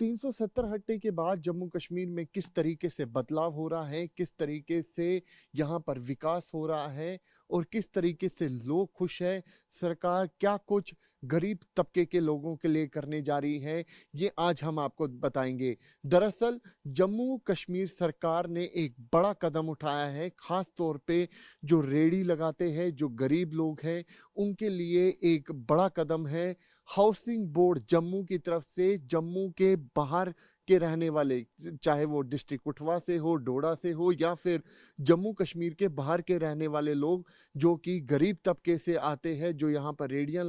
370 हटने के बाद जम्मू कश्मीर में किस तरीके से बदलाव हो रहा है, किस तरीके से यहाँ पर विकास हो रहा है और किस तरीके से लोग खुश हैं, सरकार क्या कुछ गरीब तबके के लोगों के लिए करने जा रही है, ये आज हम आपको बताएंगे। दरअसल जम्मू कश्मीर सरकार ने एक बड़ा कदम उठाया है, खास तौर पे जो रेहड़ी लगाते हैं, जो गरीब लोग हैं, उनके लिए एक बड़ा कदम है। हाउसिंग बोर्ड जम्मू की तरफ से जम्मू के बाहर के रहने वाले, चाहे वो डिस्ट्रिक्ट कठुआ से हो, डोडा से हो या फिर जम्मू कश्मीर के बाहर के रहने वाले लोग जो कि गरीब तबके से आते हैं, जो यहाँ पर रेडियां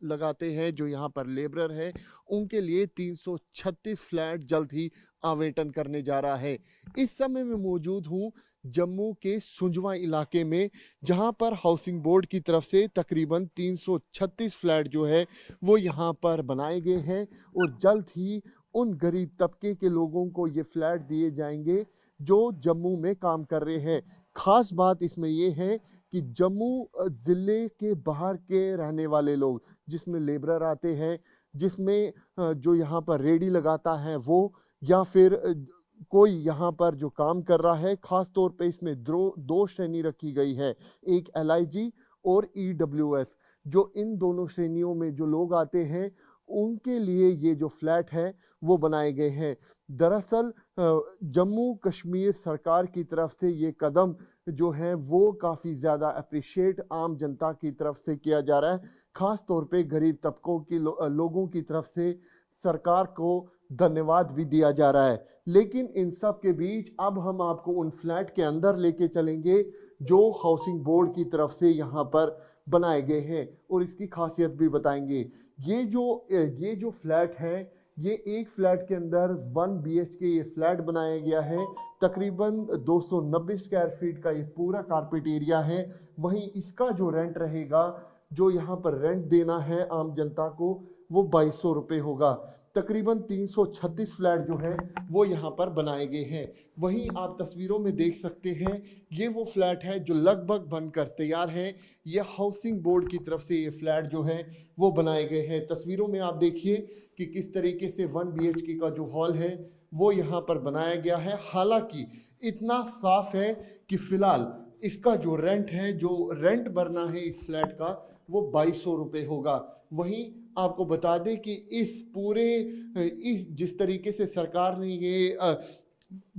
लगाते हैं, जो यहाँ पर लेबरर है, उनके लिए 336 फ्लैट जल्द ही आवंटन करने जा रहा है। इस समय मैं मौजूद हूँ जम्मू के सुंजवा इलाके में, जहां पर हाउसिंग बोर्ड की तरफ से तकरीबन 336 फ्लैट जो है वो यहाँ पर बनाए गए हैं और जल्द ही उन गरीब तबके के लोगों को ये फ्लैट दिए जाएंगे जो जम्मू में काम कर रहे हैं। खास बात इसमें ये है कि जम्मू ज़िले के बाहर के रहने वाले लोग, जिसमें लेबरर आते हैं, जिसमें जो यहाँ पर रेडी लगाता है वो, या फिर कोई यहाँ पर जो काम कर रहा है, खास तौर पे इसमें दो श्रेणी रखी गई है, एक एलआईजी और ईडब्ल्यूएस। जो इन दोनों श्रेणियों में जो लोग आते हैं उनके लिए ये जो फ्लैट है वो बनाए गए हैं। दरअसल जम्मू कश्मीर सरकार की तरफ से ये कदम जो है वो काफ़ी ज़्यादा अप्रिशिएट आम जनता की तरफ से किया जा रहा है, खास तौर पे गरीब तबकों की लोगों की तरफ से सरकार को धन्यवाद भी दिया जा रहा है। लेकिन इन सब के बीच अब हम आपको उन फ्लैट के अंदर लेके चलेंगे जो हाउसिंग बोर्ड की तरफ से यहाँ पर बनाए गए हैं और इसकी खासियत भी बताएंगे। ये जो फ्लैट है, ये एक फ्लैट के अंदर 1 BHK ये फ्लैट बनाया गया है। तकरीबन 290 स्क्वायर फीट का ये पूरा कारपेट एरिया है। वहीं इसका जो रेंट रहेगा, जो यहाँ पर रेंट देना है आम जनता को, वो 2200 रुपये होगा। तकरीबन 336 फ्लैट जो है वो यहाँ पर बनाए गए हैं। वहीं आप तस्वीरों में देख सकते हैं, ये वो फ्लैट है जो लगभग बनकर तैयार है। ये हाउसिंग बोर्ड की तरफ से ये फ्लैट जो है वो बनाए गए हैं। तस्वीरों में आप देखिए कि किस तरीके से 1 BHK का जो हॉल है वो यहाँ पर बनाया गया है। हालांकि इतना साफ है कि फिलहाल इसका जो रेंट है, जो रेंट भरना है इस फ्लैट का, वो 2200 रुपये होगा। वहीं आपको बता दें कि इस जिस तरीके से सरकार ने ये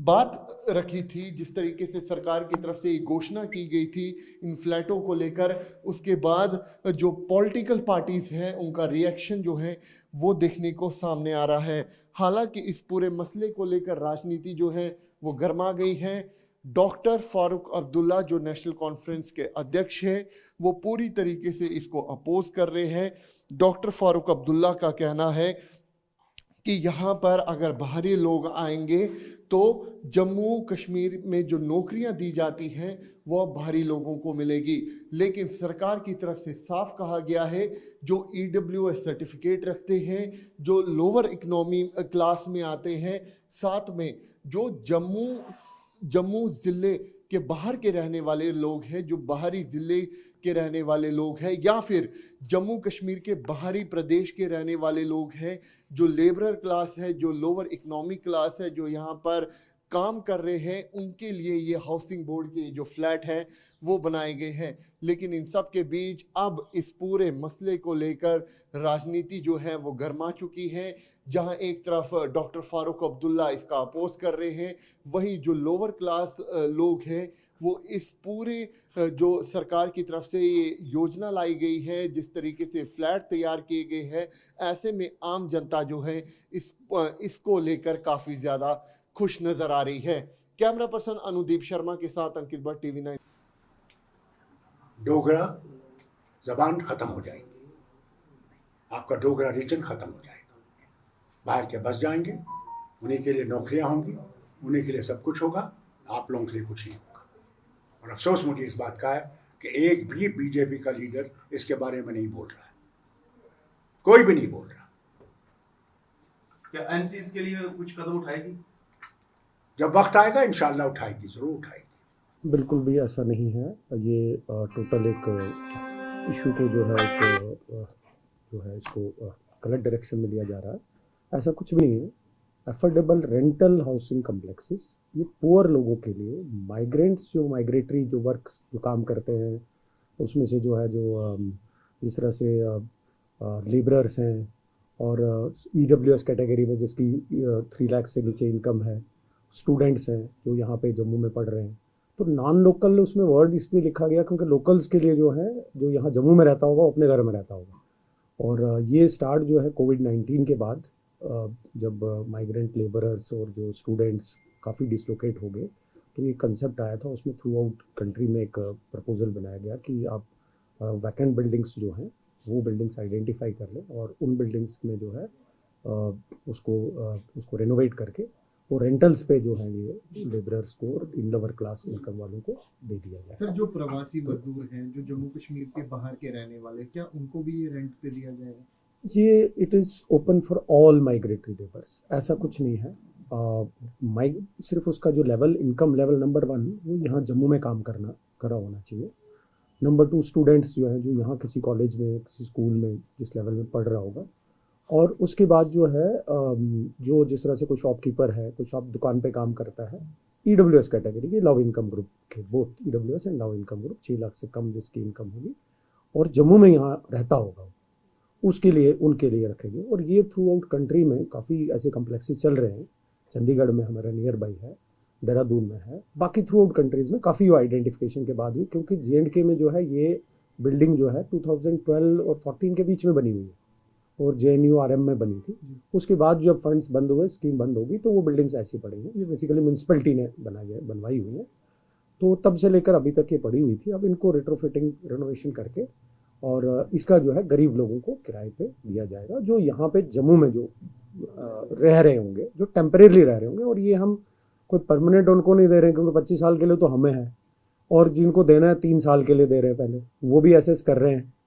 बात रखी थी, जिस तरीके से सरकार की तरफ से ये घोषणा की गई थी इन फ्लैटों को लेकर, उसके बाद जो पॉलिटिकल पार्टीज हैं उनका रिएक्शन जो है वो देखने को सामने आ रहा है। हालांकि इस पूरे मसले को लेकर राजनीति जो है वो गर्मा गई है। डॉक्टर फारूक अब्दुल्ला जो नेशनल कॉन्फ्रेंस के अध्यक्ष हैं, वो पूरी तरीके से इसको अपोज कर रहे हैं। डॉक्टर फारूक अब्दुल्ला का कहना है कि यहाँ पर अगर बाहरी लोग आएंगे तो जम्मू कश्मीर में जो नौकरियां दी जाती हैं वो बाहरी लोगों को मिलेगी। लेकिन सरकार की तरफ से साफ कहा गया है, जो ईडब्ल्यूएस सर्टिफिकेट रखते हैं, जो लोअर इकोनॉमी क्लास में आते हैं, साथ में जो जम्मू ज़िले के बाहर के रहने वाले लोग हैं, जो बाहरी ज़िले के रहने वाले लोग हैं, या फिर जम्मू कश्मीर के बाहरी प्रदेश के रहने वाले लोग हैं, जो लेबरर क्लास है, जो लोअर इकोनॉमिक क्लास है, जो यहाँ पर काम कर रहे हैं, उनके लिए ये हाउसिंग बोर्ड के जो फ्लैट हैं वो बनाए गए हैं। लेकिन इन सब के बीच अब इस पूरे मसले को लेकर राजनीति जो है वो गर्मा चुकी है। जहां एक तरफ डॉक्टर फारूक अब्दुल्ला इसका अपोज कर रहे हैं, वहीं जो लोअर क्लास लोग हैं वो इस पूरे जो सरकार की तरफ से ये योजना लाई गई है, जिस तरीके से फ्लैट तैयार किए गए हैं, ऐसे में आम जनता जो है इसको लेकर काफ़ी ज़्यादा खुश नज़र आ रही है। कैमरा पर्सन अनुदीप शर्मा के साथ अंकित भट्ट, TV9। डोगरा जबान ख़त्म हो जाएगी, आपका डोगरा रीजन ख़त्म हो जाएगा, बाहर के बस जाएंगे, उन्हीं के लिए नौकरियां होंगी, उन्हीं के लिए सब कुछ होगा, आप लोगों के लिए कुछ नहीं होगा। और अफसोस मुझे इस बात का है कि एक भी बीजेपी का लीडर इसके बारे में नहीं बोल रहा है, कोई भी नहीं बोल रहा। क्या एनसी इसके लिए कुछ कदम उठाएगी? जब वक्त आएगा इंशाल्लाह उठाएगी, जरूर उठाएगी। बिल्कुल भी ऐसा नहीं है। ये टोटल एक इशू को जो है इसको गलत डायरेक्शन में लिया जा रहा है। ऐसा कुछ भी नहीं है। अफोर्डेबल रेंटल हाउसिंग कम्प्लेक्सेस, ये पुअर लोगों के लिए, माइग्रेंट्स जो माइग्रेटरी जो वर्क जो काम करते हैं उसमें से जो है जो जिस तरह से लेबरर्स हैं और EWS कैटेगरी में जिसकी 3 लाख से नीचे इनकम है, स्टूडेंट्स हैं जो यहाँ पे जम्मू में पढ़ रहे हैं। तो नॉन लोकल उसमें वर्ड इसलिए लिखा गया क्योंकि लोकल्स के लिए जो है जो यहाँ जम्मू में रहता होगा वो अपने घर में रहता होगा। और ये स्टार्ट जो है कोविड-19 के बाद जब माइग्रेंट लेबरर्स और जो स्टूडेंट्स काफ़ी डिसलोकेट हो गए तो ये कंसेप्ट आया था, उसमें थ्रू आउट कंट्री में एक प्रपोजल बनाया गया कि आप वैकेंट बिल्डिंग्स जो हैं वो बिल्डिंग्स आइडेंटिफाई कर लें और उन बिल्डिंग्स में जो है उसको रेनोवेट करके वो रेंटल्स पे जो है ये लेबरर्स को और लोअर क्लास इनकम वालों को दे दिया जाए। सर, जो प्रवासी मजदूर हैं जो जम्मू कश्मीर के बाहर के रहने वाले, क्या उनको भी ये रेंट पे दिया जाएगा? ये it is open for all migratory labours, ऐसा कुछ नहीं है। सिर्फ उसका जो लेवल इनकम लेवल नंबर 1 वो यहाँ जम्मू में काम करा होना चाहिए। नंबर 2 स्टूडेंट्स जो हैं जो यहाँ किसी कॉलेज में किसी स्कूल में जिस लेवल में पढ़ रहा होगा। और उसके बाद जो है जो जिस तरह से कोई शॉपकीपर है, कोई शॉप दुकान पे काम करता है, EWS कैटेगरी के लो इनकम ग्रुप के, both EWS and low income group, 6 lakh से कम जिसकी इनकम होगी और जम्मू में यहाँ रहता होगा, उसके लिए उनके लिए रखेंगे। और ये थ्रू आउट कंट्री में काफ़ी ऐसे कम्प्लेक्सेस चल रहे हैं। चंडीगढ़ में हमारा नियर बाई है, देहरादून में है, बाकी थ्रू आउट कंट्रीज़ में काफ़ी आइडेंटिफिकेशन के बाद हुई, क्योंकि JNK में जो है ये बिल्डिंग जो है 2012 और 14 के बीच में बनी हुई है और JNU RM में बनी थी। उसके बाद जब फंड्स बंद हुए, स्कीम बंद होगी, तो वो बिल्डिंग्स ऐसी पड़ी हैं। ये बेसिकली म्यूनसिपलिटी ने बनवाई हुई है, तो तब से लेकर अभी तक ये पड़ी हुई थी। अब इनको रेट्रोफिटिंग रेनोवेशन करके और इसका जो है गरीब लोगों को किराए पे दिया जाएगा, जो यहाँ पे जम्मू में जो रह रहे होंगे, जो टेम्परेरी रह रहे होंगे। और ये हम कोई परमानेंट उनको नहीं दे रहे हैं, क्योंकि 25 साल के लिए तो हमें है, और जिनको देना है 3 साल के लिए दे रहे हैं, पहले वो भी एसेस कर रहे हैं